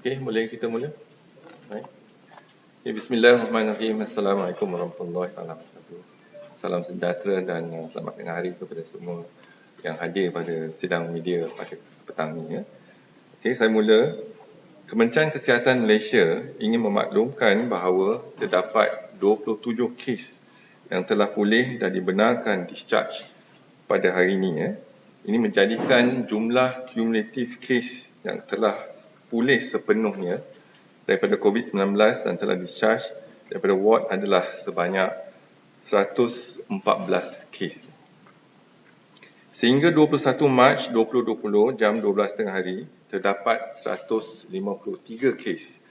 Okey, boleh kita mula? Baik. Okay, Bismillahirrahmanirrahim. Assalamualaikum warahmatullahi wabarakatuh. Salam sejahtera dan selamat tengah hari kepada semua yang hadir pada sidang media pada petang ini. Okey, saya mula. Kementerian Kesihatan Malaysia ingin memaklumkan bahawa terdapat 27 kes yang telah pulih dan dibenarkan discharge pada hari ini. Ini menjadikan jumlah kumulatif kes yang telah pulih sepenuhnya daripada COVID-19 dan telah discharge daripada ward adalah sebanyak 114 kes. Sehingga 21 Mac 2020 jam 12 tengah hari, terdapat 153 kes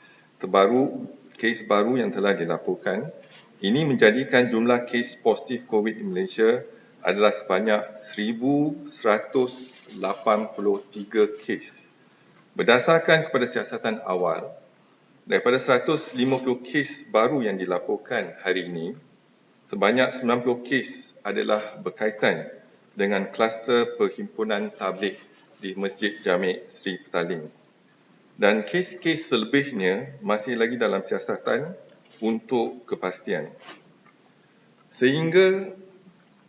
baru yang telah dilaporkan. Ini menjadikan jumlah kes positif COVID di Malaysia adalah sebanyak 1,183 kes. Berdasarkan kepada siasatan awal, daripada 150 kes baru yang dilaporkan hari ini, sebanyak 90 kes adalah berkaitan dengan kluster perhimpunan tabligh di Masjid Jami' Sri Petaling. Dan kes-kes selebihnya masih lagi dalam siasatan untuk kepastian. Sehingga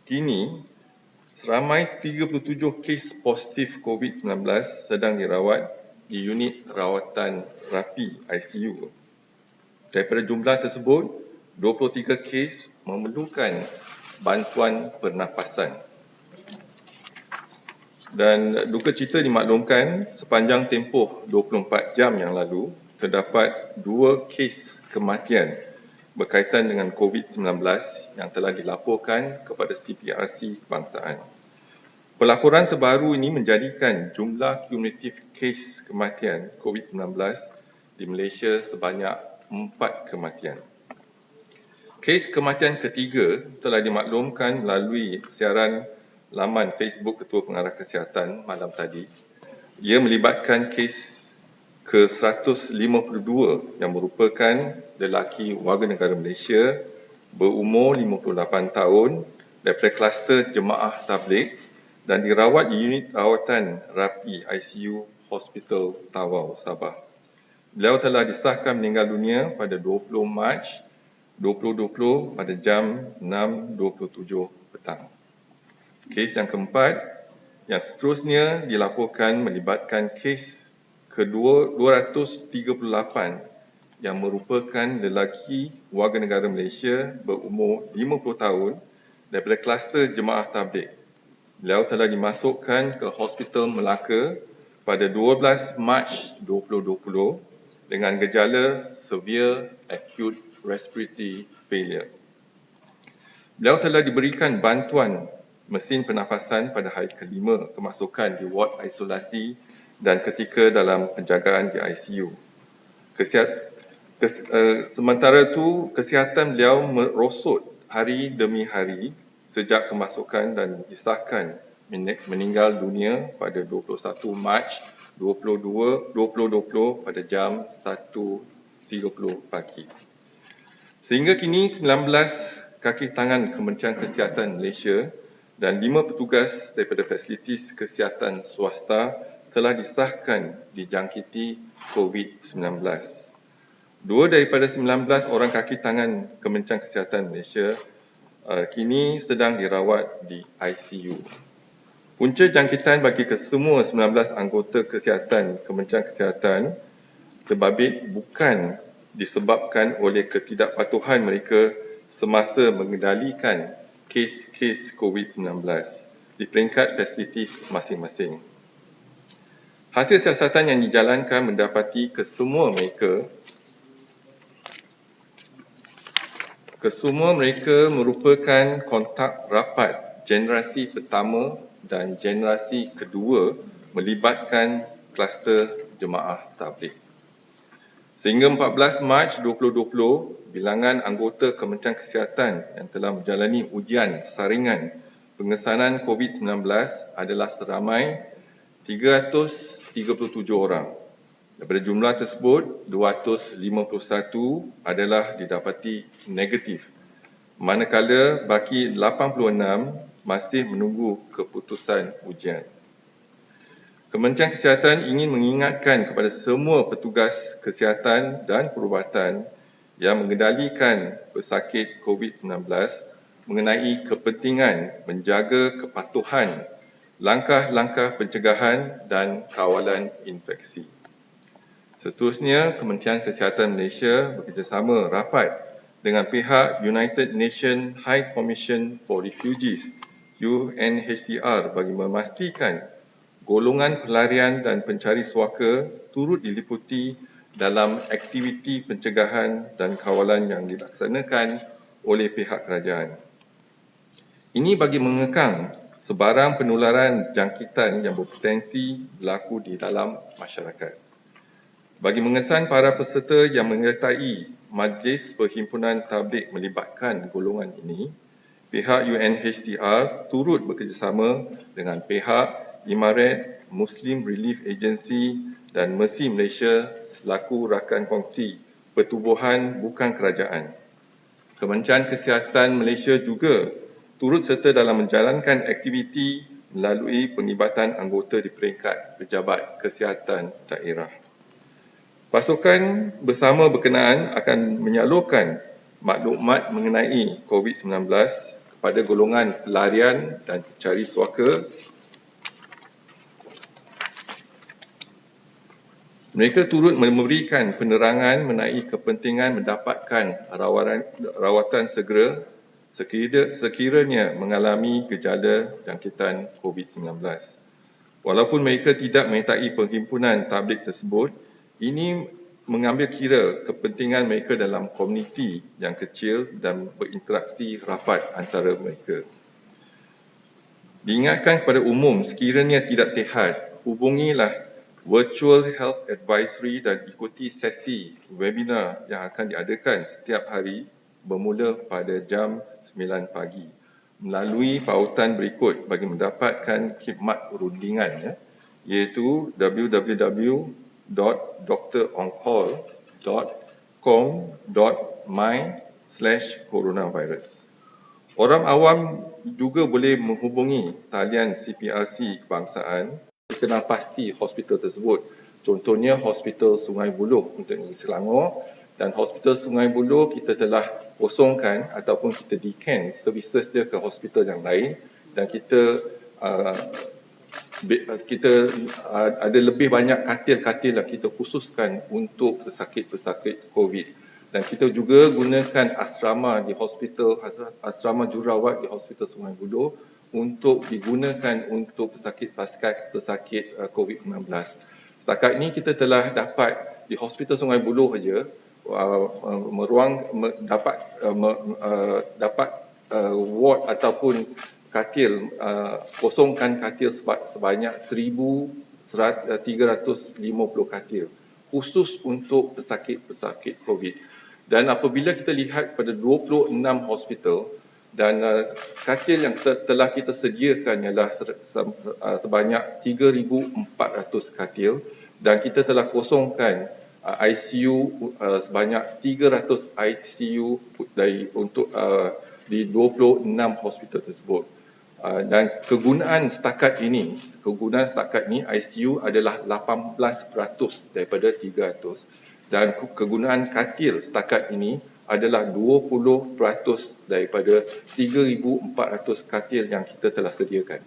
kini, seramai 37 kes positif COVID-19 sedang dirawat di unit rawatan rapi ICU. Daripada jumlah tersebut, 23 kes memerlukan bantuan pernafasan. Dan duka cita dimaklumkan sepanjang tempoh 24 jam yang lalu, terdapat 2 kes kematian berkaitan dengan COVID-19 yang telah dilaporkan kepada CPRC Kebangsaan. Pelaporan terbaru ini menjadikan jumlah kumulatif kes kematian COVID-19 di Malaysia sebanyak 4 kematian. Kes kematian ketiga telah dimaklumkan melalui siaran laman Facebook Ketua Pengarah Kesihatan malam tadi. Ia melibatkan kes ke-152 yang merupakan lelaki warga negara Malaysia berumur 58 tahun daripada kluster jemaah tabligh dan dirawat di unit rawatan rapi ICU Hospital Tawau, Sabah. Beliau telah disahkan meninggal dunia pada 20 Mac 2020 pada jam 6.27 petang. Kes yang keempat, yang seterusnya dilaporkan melibatkan kes ke-238 yang merupakan lelaki warga negara Malaysia berumur 50 tahun daripada kluster jemaah tabligh. Beliau telah dimasukkan ke Hospital Melaka pada 12 Mac 2020 dengan gejala severe acute respiratory failure. Beliau telah diberikan bantuan mesin pernafasan pada hari kelima kemasukan di ward isolasi dan ketika dalam penjagaan di ICU. Sementara itu, kesihatan beliau merosot hari demi hari sejak kemasukan dan disahkan meninggal dunia pada 21 Mac 2020 pada jam 1.30 pagi. Sehingga kini 19 kaki tangan Kementerian Kesihatan Malaysia dan 5 petugas daripada fasilitis kesihatan swasta telah disahkan dijangkiti COVID-19. 2 daripada 19 orang kaki tangan Kementerian Kesihatan Malaysia kini sedang dirawat di ICU. Punca jangkitan bagi kesemua 19 anggota kesihatan Kementerian Kesihatan terbabit bukan disebabkan oleh ketidakpatuhan mereka semasa mengendalikan kes-kes COVID-19 di peringkat fasilitis masing-masing. Hasil siasatan yang dijalankan mendapati kesemua mereka merupakan kontak rapat generasi pertama dan generasi kedua melibatkan kluster jemaah tabligh. Sehingga 14 Mac 2020, bilangan anggota Kementerian Kesihatan yang telah menjalani ujian saringan pengesanan COVID-19 adalah seramai 337 orang. Daripada jumlah tersebut, 251 adalah didapati negatif, manakala baki 86 masih menunggu keputusan ujian. Kementerian Kesihatan ingin mengingatkan kepada semua petugas kesihatan dan perubatan yang mengendalikan pesakit COVID-19 mengenai kepentingan menjaga kepatuhan langkah-langkah pencegahan dan kawalan infeksi. Seterusnya, Kementerian Kesihatan Malaysia bekerjasama rapat dengan pihak United Nations High Commission for Refugees UNHCR bagi memastikan golongan pelarian dan pencari suaka turut diliputi dalam aktiviti pencegahan dan kawalan yang dilaksanakan oleh pihak kerajaan. Ini bagi mengekang sebarang penularan jangkitan yang berpotensi berlaku di dalam masyarakat. Bagi mengesan para peserta yang menyertai Majlis Perhimpunan Tabligh melibatkan golongan ini, pihak UNHCR turut bekerjasama dengan pihak Imarat Muslim Relief Agency dan Mercy Malaysia selaku rakan kongsi pertubuhan bukan kerajaan. Kementerian Kesihatan Malaysia juga turut serta dalam menjalankan aktiviti melalui penglibatan anggota di peringkat pejabat kesihatan daerah. Pasukan bersama berkenaan akan menyalurkan maklumat mengenai COVID-19 kepada golongan pelarian dan pencari suaka. Mereka turut memberikan penerangan mengenai kepentingan mendapatkan rawatan segera sekiranya mengalami gejala jangkitan COVID-19. Walaupun mereka tidak menyertai perhimpunan tabligh tersebut, ini mengambil kira kepentingan mereka dalam komuniti yang kecil dan berinteraksi rapat antara mereka. Diingatkan kepada umum, sekiranya tidak sihat, hubungilah Virtual Health Advisory dan ikuti sesi webinar yang akan diadakan setiap hari bermula pada jam 9 pagi melalui pautan berikut bagi mendapatkan khidmat perundingan iaitu www.doctoronCall.com.my/coronavirus. Orang awam juga boleh menghubungi talian CPRC kebangsaan dikenal pasti hospital tersebut. Contohnya Hospital Sungai Buloh untuk Negeri Selangor, dan Hospital Sungai Buloh kita telah kosongkan ataupun kita decant services dia ke hospital yang lain, dan kita ada lebih banyak katil-katil yang kita khususkan untuk pesakit-pesakit COVID. Dan kita juga gunakan asrama di hospital, asrama jurawat di Hospital Sungai Buloh untuk digunakan untuk pesakit COVID-19. Setakat ini kita telah dapat di Hospital Sungai Buloh saja dapat ward ataupun katil, kosongkan katil sebanyak 1,350 katil khusus untuk pesakit-pesakit COVID. Dan apabila kita lihat pada 26 hospital dan katil yang telah kita sediakan ialah sebanyak 3,400 katil, dan kita telah kosongkan ICU sebanyak 300 ICU di 26 hospital tersebut. Dan kegunaan setakat ini ICU adalah 18% daripada 300, dan kegunaan katil setakat ini adalah 20% daripada 3,400 katil yang kita telah sediakan.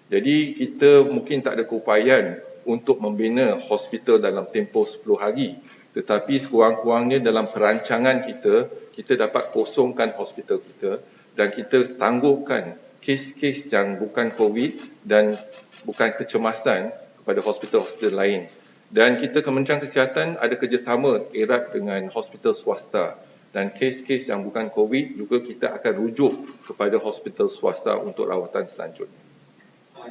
Jadi kita mungkin tak ada keupayaan untuk membina hospital dalam tempoh 10 hari, tetapi sekurang-kurangnya dalam perancangan kita dapat kosongkan hospital kita dan kita tangguhkan kes-kes yang bukan COVID dan bukan kecemasan kepada hospital-hospital lain. Dan kita Kementerian Kesihatan ada kerjasama erat dengan hospital swasta, dan kes-kes yang bukan COVID juga kita akan rujuk kepada hospital swasta untuk rawatan selanjutnya.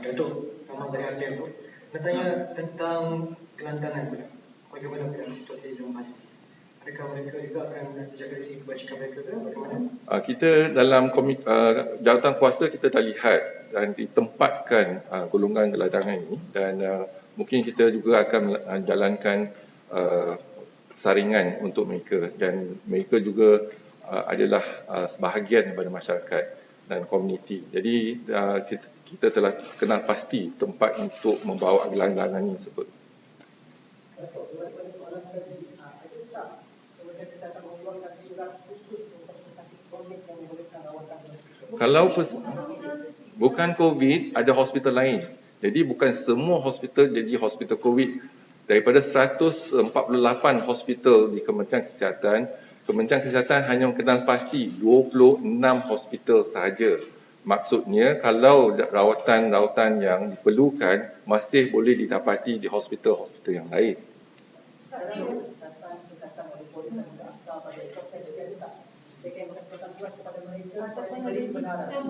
Datuk, Muhammad dari RTM, nak tanya tentang gelandangan pula. Bagaimana dengan situasi di rumah ini? Adakah mereka juga akan menjaga segi kebajikan mereka ke? Bagaimana? Kita dalam jawatan kuasa kita dah lihat dan ditempatkan golongan gelandangan ini, dan mungkin kita juga akan menjalankan saringan untuk mereka, dan mereka juga adalah sebahagian daripada masyarakat. dan komuniti. Jadi kita telah kenal pasti tempat untuk membawa gelang-gelangan ini tersebut. Kalau bukan COVID, ada hospital lain. Jadi bukan semua hospital jadi hospital COVID. Daripada 148 hospital di Kementerian Kesihatan hanya mengenal pasti 26 hospital sahaja. Maksudnya kalau rawatan-rawatan yang diperlukan masih boleh didapati di hospital-hospital yang lain.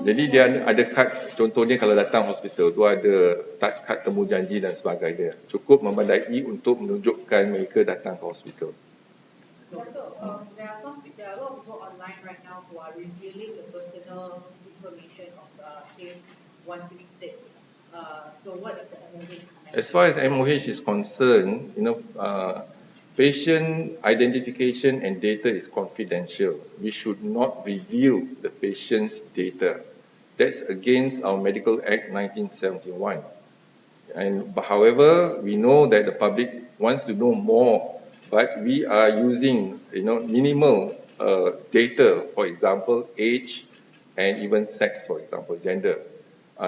Jadi dia ada kad, contohnya kalau datang hospital tu ada kad temu janji dan sebagainya. Cukup memadai untuk menunjukkan mereka datang ke hospital. There are a lot of people online right now who are revealing the personal information of case 136. So what is the MOH comment? As far as MOH is concerned, patient identification and data is confidential. We should not reveal the patient's data. That's against our Medical Act 1971. And however, we know that the public wants to know more, but we are using minimal data, for example, age and even sex, for example, gender,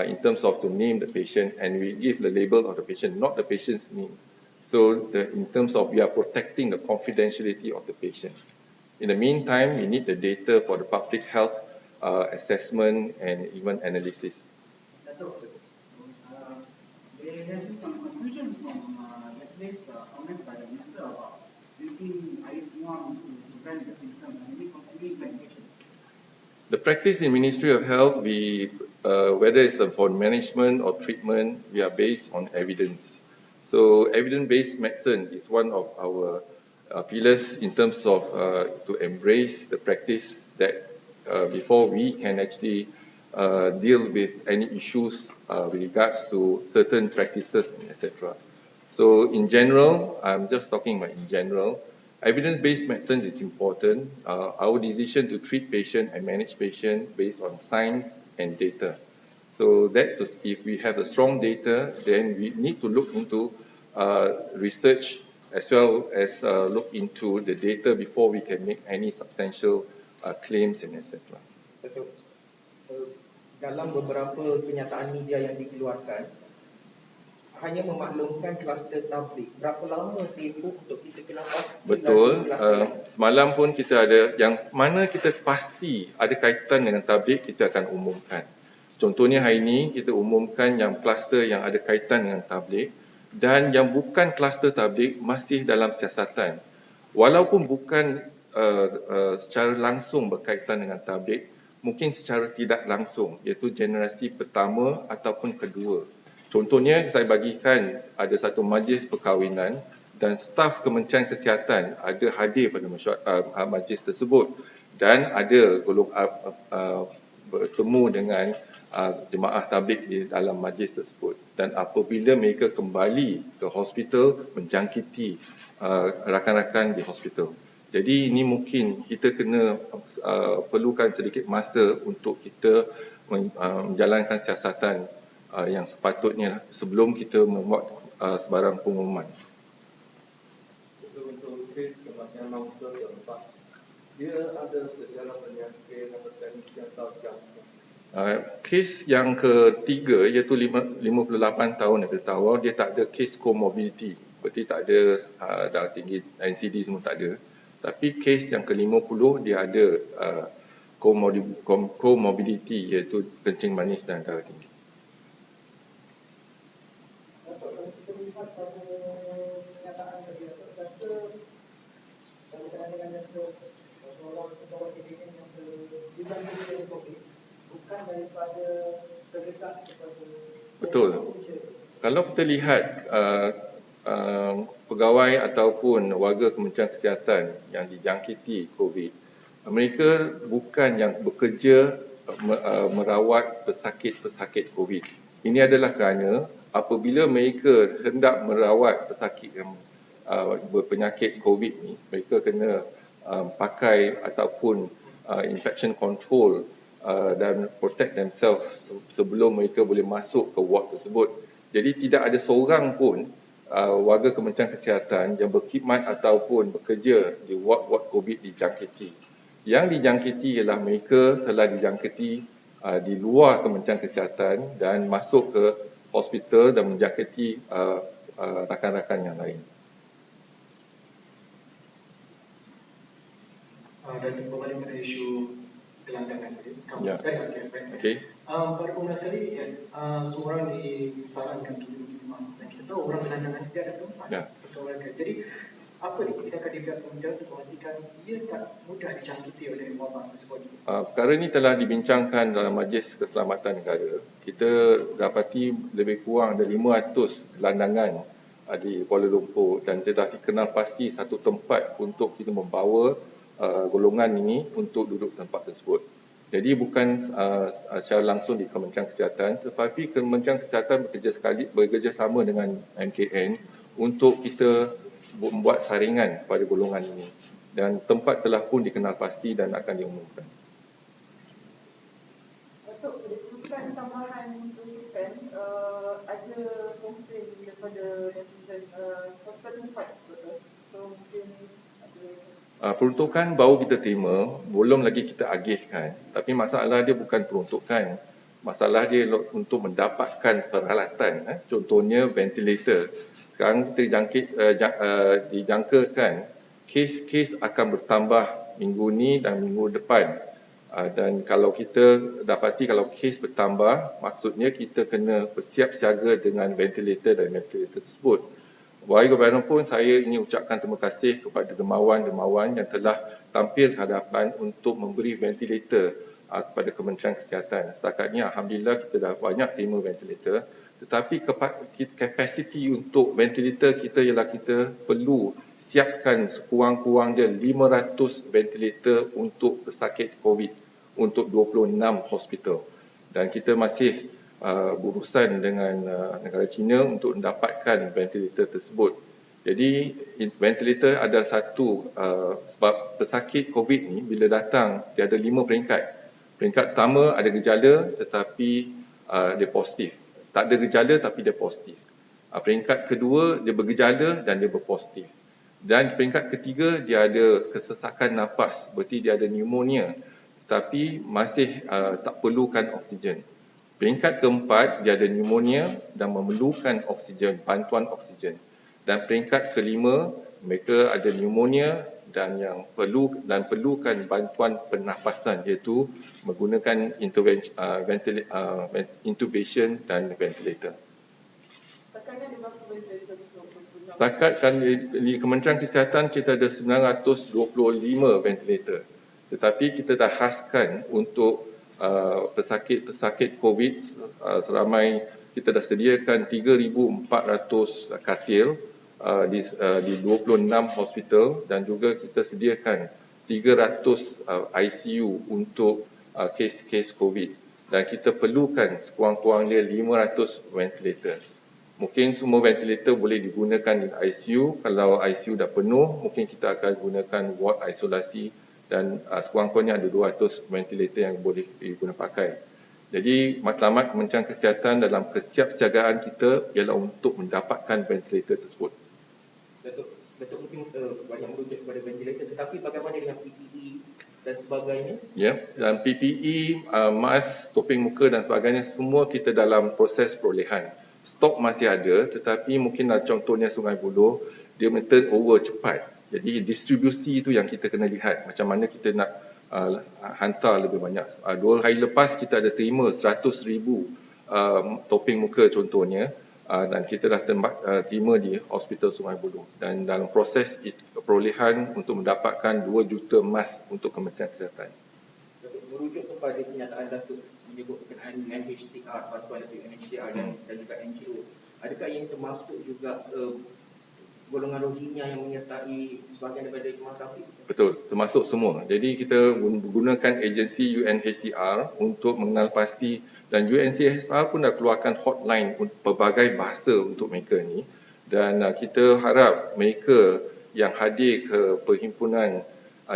in terms of to name the patient, and we give the label of the patient, not the patient's name. So in terms of we are protecting the confidentiality of the patient. In the meantime, we need the data for the public health assessment and even analysis. There has been some confusion from yesterday's comment by the minister about drinking air semua to prevent the symptoms. Any clarification? The practice in Ministry of Health, whether it's for management or treatment, we are based on evidence. So evidence-based medicine is one of our pillars in terms of to embrace the practice that before we can actually deal with any issues with regards to certain practices, etc. So in general, I'm just talking about in general, evidence-based medicine is important. Our decision to treat patient and manage patient based on science and data. So that's if we have a strong data, then we need to look into research as well as look into the data before we can make any substantial claims and etc. Betul. Dalam beberapa kenyataan media yang dikeluarkan, hanya memaklumkan kluster tablik. Berapa lama tempoh untuk kita kenal pasti? Betul. Semalam pun kita ada yang mana kita pasti ada kaitan dengan tablik, kita akan umumkan. Contohnya hari ini kita umumkan yang kluster yang ada kaitan dengan tablik dan yang bukan kluster tablik masih dalam siasatan. Walaupun bukan secara langsung berkaitan dengan tablik, mungkin secara tidak langsung, iaitu generasi pertama ataupun kedua. Contohnya saya bagikan ada satu majlis perkahwinan dan staf Kementerian Kesihatan ada hadir pada majlis tersebut dan ada bertemu dengan jemaah tabligh di dalam majlis tersebut, dan apabila mereka kembali ke hospital menjangkiti rakan-rakan di hospital. Jadi ini mungkin kita kena perlukan sedikit masa untuk kita menjalankan siasatan yang sepatutnya sebelum kita membuat sebarang pengumuman. Untuk kes kematian Mansur keempat, dia ada sejarah penyakit atau teknik atau jantung. Kes yang ketiga iaitu 58 tahun yang bertawar, dia tak ada kes comorbidity, berarti tak ada darah tinggi, NCD semua tak ada. Tapi kes yang ke-50 dia ada comorbidity iaitu kencing manis dan darah tinggi. Betul. Kalau kita lihat pegawai ataupun warga Kementerian Kesihatan yang dijangkiti COVID, mereka bukan yang bekerja merawat pesakit-pesakit COVID. Ini adalah kerana apabila mereka hendak merawat pesakit yang berpenyakit COVID ni, mereka kena pakai ataupun infection control dan protect themselves sebelum mereka boleh masuk ke ward tersebut. Jadi tidak ada seorang pun warga Kementerian Kesihatan yang berkhidmat ataupun bekerja di ward-ward COVID dijangkiti. Yang dijangkiti ialah mereka telah dijangkiti di luar Kementerian Kesihatan dan masuk ke hospital dan menjangkiti rakan-rakan yang lain. Dan berbalik pada isu gelandangan tadi, Ya. baik. Okey. Pada umumnya sekali, yes, semua orang disarankan untuk duduk di rumah. Dan kita tahu orang gelandangan dia ada tempat Ya. untuk mereka. Jadi apa ni tindakan di pihak kementerian untuk memastikan ia tak mudah dijangkiti oleh wabak tersebut? Perkara ini telah dibincangkan dalam Majlis Keselamatan Negara. Kita dapati lebih kurang ada 500 gelandangan di Kuala Lumpur dan telah dikenal pasti satu tempat untuk kita membawa golongan ini untuk duduk tempat tersebut. Jadi bukan secara langsung di Kementerian Kesihatan, tetapi Kementerian Kesihatan bekerjasama dengan MKN untuk kita membuat saringan pada golongan ini. Dan tempat telah pun dikenal pasti dan akan diumumkan. Untuk perlukan tambahan rujukan, ada komplain daripada netizen hospital tempat betul. So mungkin ada Peruntukan baru kita terima, belum lagi kita agihkan. Tapi masalah dia bukan peruntukan. Masalah dia untuk mendapatkan peralatan. Contohnya ventilator. Sekarang kita dijangkakan kes-kes akan bertambah minggu ni dan minggu depan. Dan kalau kita dapati kalau kes bertambah, maksudnya kita kena bersiap siaga dengan ventilator dan ventilator tersebut. Bagaimanapun saya ingin ucapkan terima kasih kepada dermawan-dermawan yang telah tampil ke hadapan untuk memberi ventilator kepada Kementerian Kesihatan. Setakat ini Alhamdulillah kita dah banyak terima ventilator, tetapi kapasiti untuk ventilator kita ialah kita perlu siapkan sekurang-kurangnya 500 ventilator untuk pesakit COVID untuk 26 hospital. Dan kita masih berurusan dengan negara China untuk mendapatkan ventilator tersebut. Jadi ventilator ada satu sebab pesakit COVID ni bila datang dia ada 5 peringkat. Peringkat pertama ada gejala tetapi dia positif. Tak ada gejala tapi dia positif. Peringkat kedua dia bergejala dan dia berpositif. Dan peringkat ketiga dia ada kesesakan nafas, berarti dia ada pneumonia tetapi masih tak perlukan oksigen. Peringkat keempat dia ada pneumonia dan memerlukan oksigen, bantuan oksigen. Dan peringkat kelima mereka ada pneumonia dan yang perlukan bantuan pernafasan iaitu menggunakan intubation dan ventilator. Setakat di Kementerian Kesihatan kita ada 925 ventilator. Tetapi kita dah khaskan untuk pesakit-pesakit COVID seramai kita dah sediakan 3,400 katil di 26 hospital dan juga kita sediakan 300 ICU untuk kes-kes COVID dan kita perlukan sekurang-kurangnya 500 ventilator. Mungkin semua ventilator boleh digunakan di ICU. Kalau ICU dah penuh, mungkin kita akan gunakan ward isolasi dan sekurang-kurangnya ada 200 ventilator yang boleh diguna pakai. Jadi matlamat Kementerian Kesihatan dalam kesiapsiagaan kita ialah untuk mendapatkan ventilator tersebut. Betul mungkin banyak merujuk kepada ventilator, tetapi bagaimana dengan PPE dan sebagainya? Ya, dan PPE, mask, topeng muka dan sebagainya semua kita dalam proses perolehan. Stok masih ada tetapi mungkin contohnya Sungai Buloh dia turnover cepat. Jadi distribusi itu yang kita kena lihat macam mana kita nak hantar lebih banyak. 2 hari lepas kita ada terima 100,000 topeng muka contohnya dan kita dah terima di Hospital Sungai Buloh dan dalam proses perolehan untuk mendapatkan 2 juta mask untuk Kementerian Kesihatan. Merujuk kepada kenyataan Datuk menyebut berkenaan UNHCR, bantuan dari UNHCR dan juga NGO, adakah yang termasuk juga golongan Rohingya yang menyertai sebahagian daripada jemaah tabligh? Betul, termasuk semua. Jadi kita menggunakan agensi UNHCR untuk mengenal pasti dan UNHCR pun dah keluarkan hotline untuk pelbagai bahasa untuk mereka ni dan kita harap mereka yang hadir ke perhimpunan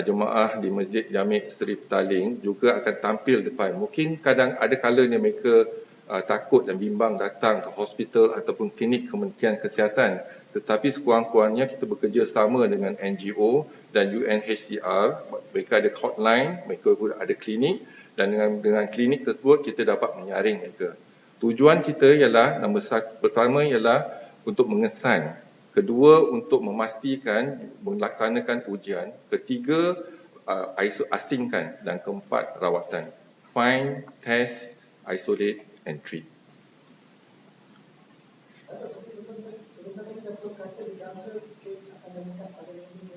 jemaah di Masjid Jami' Seri Petaling juga akan tampil depan. Mungkin kadang ada kalanya mereka takut dan bimbang datang ke hospital ataupun klinik Kementerian Kesihatan. Tetapi sekurang-kurangnya kita bekerja sama dengan NGO dan UNHCR. Mereka ada hotline, mereka juga ada klinik, dan dengan klinik tersebut kita dapat menyaring mereka. Tujuan kita ialah pertama ialah untuk mengesan, kedua untuk memastikan melaksanakan ujian, ketiga asingkan, dan keempat rawatan. Find, test, isolate and treat.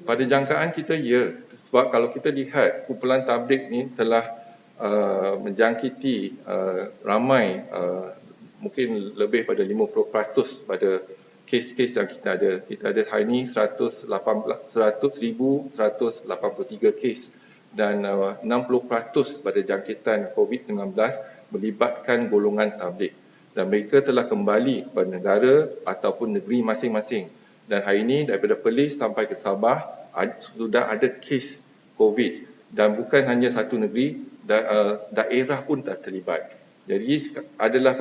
Pada jangkaan kita, ya. Sebab kalau kita lihat kumpulan tabligh ni telah menjangkiti ramai, mungkin lebih pada 50% pada kes-kes yang kita ada. Kita ada hari ini 1,183 kes dan 60% pada jangkitan COVID-19 melibatkan golongan tabligh. Dan mereka telah kembali kepada negara ataupun negeri masing-masing. Dan hari ini daripada Perlis sampai ke Sabah sudah ada kes COVID. Dan bukan hanya satu negeri, daerah pun tak terlibat. Jadi adalah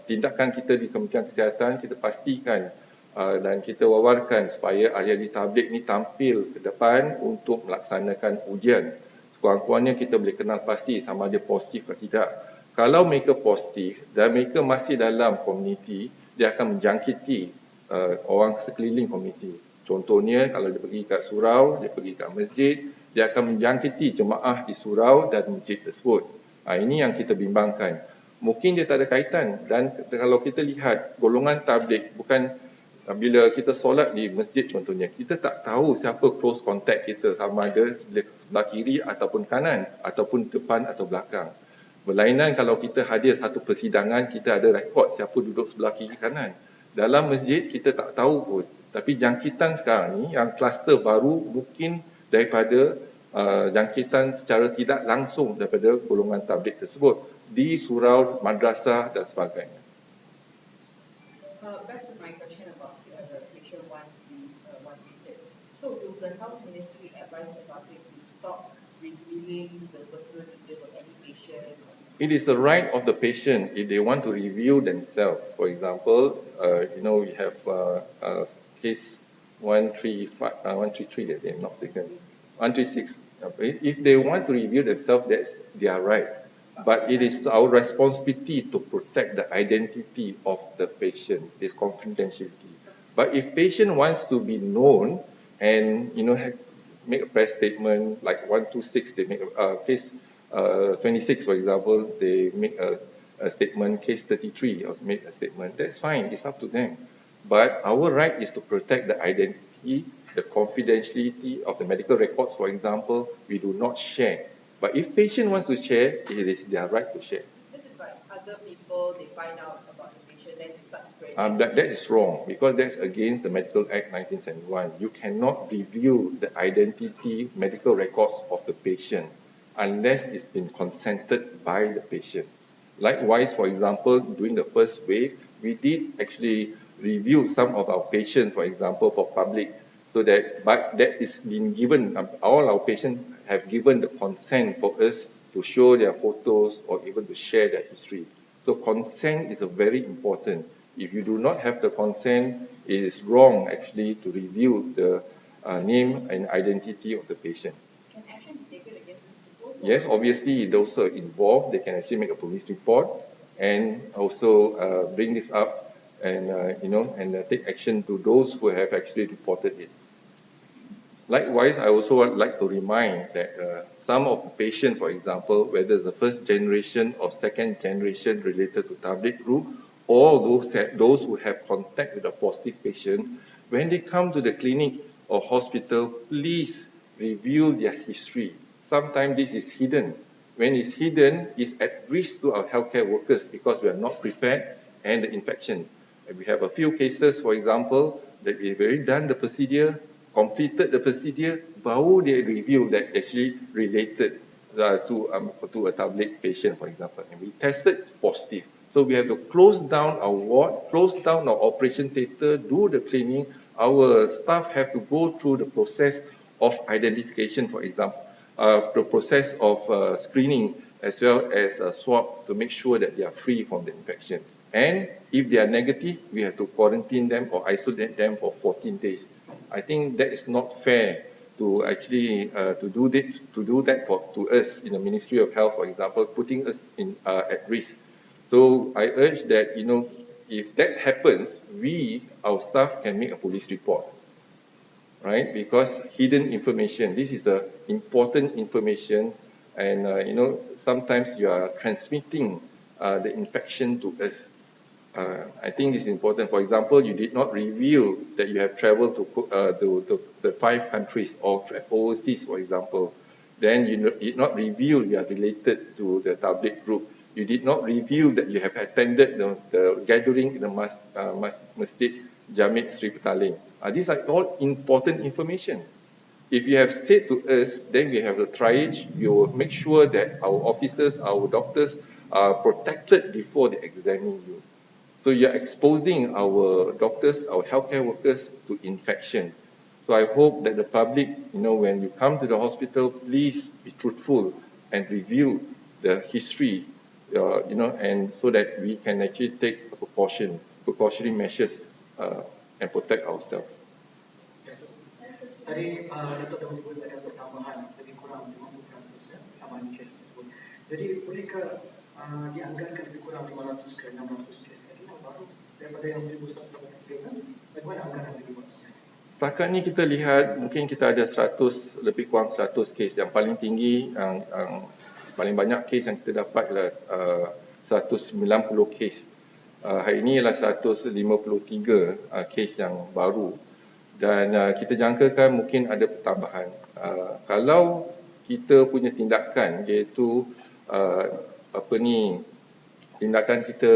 tindakan kita di Kementerian Kesihatan, kita pastikan dan kita wawarkan supaya ahli-ahli tabligh ni tampil ke depan untuk melaksanakan ujian. Sekurang-kurangnya kita boleh kenal pasti sama ada positif atau tidak. Kalau mereka positif dan mereka masih dalam komuniti, dia akan menjangkiti orang sekeliling komuniti. Contohnya kalau dia pergi kat surau, dia pergi kat masjid, dia akan menjangkiti jemaah di surau dan masjid tersebut. Ini yang kita bimbangkan. Mungkin dia tak ada kaitan, dan kalau kita lihat golongan tabligh, bukan bila kita solat di masjid contohnya, kita tak tahu siapa close contact kita, sama ada sebelah kiri ataupun kanan, ataupun depan atau belakang. Berlainan kalau kita hadir satu persidangan, kita ada rekod siapa duduk sebelah kiri kanan. Dalam masjid kita tak tahu pun. Tapi jangkitan sekarang ni, yang kluster baru mungkin daripada jangkitan secara tidak langsung daripada golongan tabligh tersebut di surau, madrasah dan sebagainya. Back to my question about the patient 136. So, will the Health Ministry advise the public to stop revealing the personal details of any patient? It is the right of the patient if they want to reveal themselves. For example, we have case 133, not 136. If they want to reveal themselves, that's their right. But it is our responsibility to protect the identity of the patient, this confidentiality. But if patient wants to be known and make a press statement like 126, they make a case 26, for example, they make a statement, case 33 or make a statement. That's fine. It's up to them. But our right is to protect the identity, the confidentiality of the medical records, for example, we do not share. But if patient wants to share, it is their right to share. This is like other people, they find out about the patient, then they start spreading. That is wrong, because that's against the Medical Act 1971. You cannot reveal the identity, medical records of the patient unless it's been consented by the patient. Likewise, for example, during the first wave, we did actually review some of our patients, for example, for public, so that is been given, all our patients have given the consent for us to show their photos or even to share their history. So consent is very important. If you do not have the consent, it is wrong actually to reveal the name and identity of the patient. Can action be taken against these people? Yes, obviously those who are involved, they can actually make a police report and also bring this up and take action to those who have actually reported it. Likewise, I also would like to remind that some of the patients, for example, whether the first generation or second generation related to tabligh group, or those who have contact with a positive patient, when they come to the clinic or hospital, please review their history. Sometimes this is hidden. When it's hidden, it's at risk to our healthcare workers because we are not prepared and the infection. We have a few cases, for example, that we've already done the procedure, completed the procedure, baru they review that actually related to a tabligh patient, for example, and we tested positive. So we have to close down our ward, close down our operation theatre, do the cleaning. Our staff have to go through the process of identification, for example, the process of screening as well as a swab to make sure that they are free from the infection. And if they are negative, we have to quarantine them or isolate them for 14 days. I think that is not fair to actually to do that to us in the Ministry of Health, for example, putting us in at risk. So I urge that, if that happens, our staff can make a police report, right? Because hidden information, this is the important information, and sometimes you are transmitting the infection to us. I think this is important. For example, you did not reveal that you have traveled to the 5 countries or overseas, for example. Then you did not reveal you are related to the tabligh group. You did not reveal that you have attended the gathering in the Masjid Jami' Sri Petaling. These are all important information. If you have said to us, then we have the triage. We will make sure that our officers, our doctors are protected before they examine you. So you are exposing our doctors, our healthcare workers to infection. So I hope that the public, when you come to the hospital, please be truthful and reveal the history, and so that we can actually take precautionary measures and protect ourselves. Tadi Datuk dah menyebut ada pertambahan lebih kurang 50% pertambahan kes tersebut. Jadi bolehkah dianggarkan lebih kurang 500 ke 600 kes lagi yang baru daripada yang 1,100 kan? Bagaimana anggaran yang dibuat sebenarnya? Setakat ni kita lihat mungkin kita ada 100, lebih kurang 100 kes. Yang paling tinggi, yang paling banyak kes yang kita dapat adalah 190 kes. Hari ini ialah 153 kes yang baru. Dan kita jangkakan mungkin ada pertambahan. Kalau kita punya tindakan, iaitu tindakan kita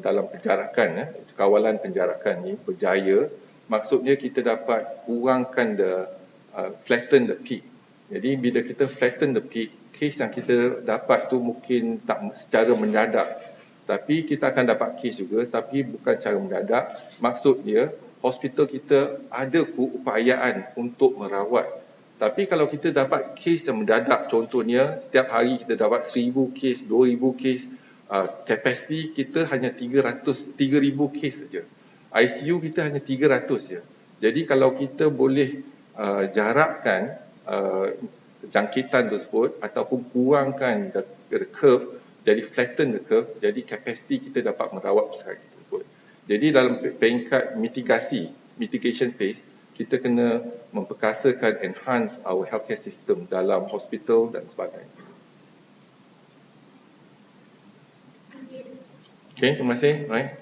dalam penjarakan, kawalan penjarakan ni berjaya, maksudnya kita dapat kurangkan flatten the peak. Jadi bila kita flatten the peak, kes yang kita dapat tu mungkin tak secara mendadak, tapi kita akan dapat kes juga, tapi bukan secara mendadak. Maksud dia, hospital kita ada keupayaan untuk merawat. Tapi kalau kita dapat kes yang mendadak, contohnya setiap hari kita dapat 1,000 kes, 2,000 kes, kapasiti kita hanya 3,000 kes saja. ICU kita hanya 300 saja. Jadi kalau kita boleh jarakkan jangkitan tersebut ataupun kurangkan the curve, jadi flatten the curve, jadi kapasiti kita dapat merawat pesakit tersebut. Jadi dalam peringkat mitigation phase, kita kena memperkasakan, enhance our healthcare system dalam hospital dan sebagainya. Okay, terima kasih. Right.